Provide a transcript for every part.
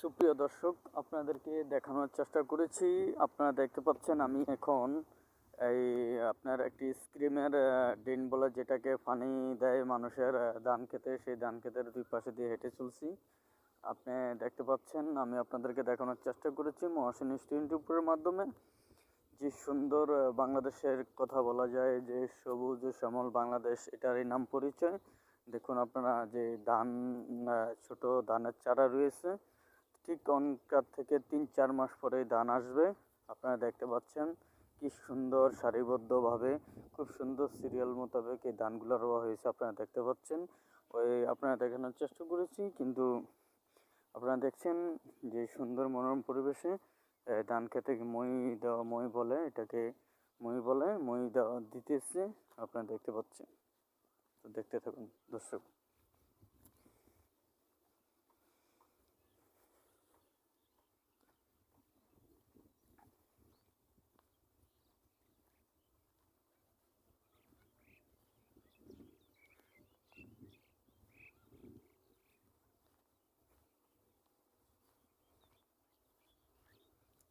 সুপ্রিয় দর্শক, আপনাদেরকে দেখানোর চেষ্টা করেছি। আপনারা দেখতে পাচ্ছেন আমি এখন এই আপনার একটি স্ক্রিমের ড্রেন বলে, যেটাকে পানি দেয় মানুষের ধান খেতে, সেই ধান ক্ষেতের দুই পাশে দিয়ে হেঁটে চলছি। আপনি দেখতে পাচ্ছেন আমি আপনাদেরকে দেখানোর চেষ্টা করেছি মহাশূন্য টোয়েন্টি মাধ্যমে যে সুন্দর বাংলাদেশের কথা বলা যায়, যে সবুজ শ্যামল বাংলাদেশ, এটারই নাম পরিচয়। দেখুন আপনারা যে ধান, ছোট ধানের চারা রয়েছে, ঠিক অনকার থেকে ৩-৪ মাস পরে ধান আসবে। আপনারা দেখতে পাচ্ছেন কি সুন্দর সারিবদ্ধভাবে, খুব সুন্দর সিরিয়াল মোতাবেক এই ধানগুলো রোয়া হয়েছে। আপনারা দেখতে পাচ্ছেন, আপনারা দেখানোর চেষ্টা করেছি, কিন্তু আপনারা দেখছেন যে সুন্দর মনোরম পরিবেশে ধান খেতে মই দেওয়া, মই বলে এটাকে, মই দেওয়া দিতেছে। আপনারা দেখতে পাচ্ছেন, তো দেখতে থাকুন দর্শক।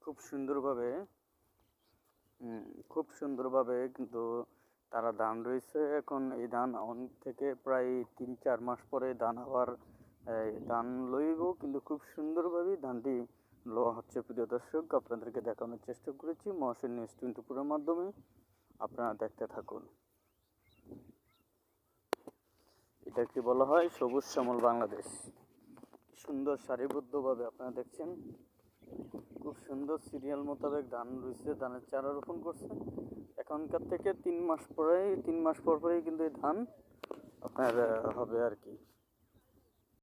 খুব সুন্দরভাবে কিন্তু তারা ধান রয়েছে। এখন এই ধান থেকে প্রায় ৩-৪ মাস পরে ধান আবার ধান লইব, কিন্তু খুব সুন্দরভাবেই ধানটি লওয়া হচ্ছে। প্রিয় দর্শক, আপনাদেরকে দেখানোর চেষ্টা করেছি মহাশূন্য নিউজ 24 মাধ্যমে। আপনারা দেখতে থাকুন। এটাকে বলা হয় সবুজ শ্যামল বাংলাদেশ। সুন্দর সারিবদ্ধভাবে আপনারা দেখছেন, খুব সুন্দর সিরিয়াল মোতাবেক ধান রয়েছে, ধানের চারা রোপণ করছে। এখনকার থেকে 3 মাস পরেই কিন্তু এই ধান আপনার হবে আর কি।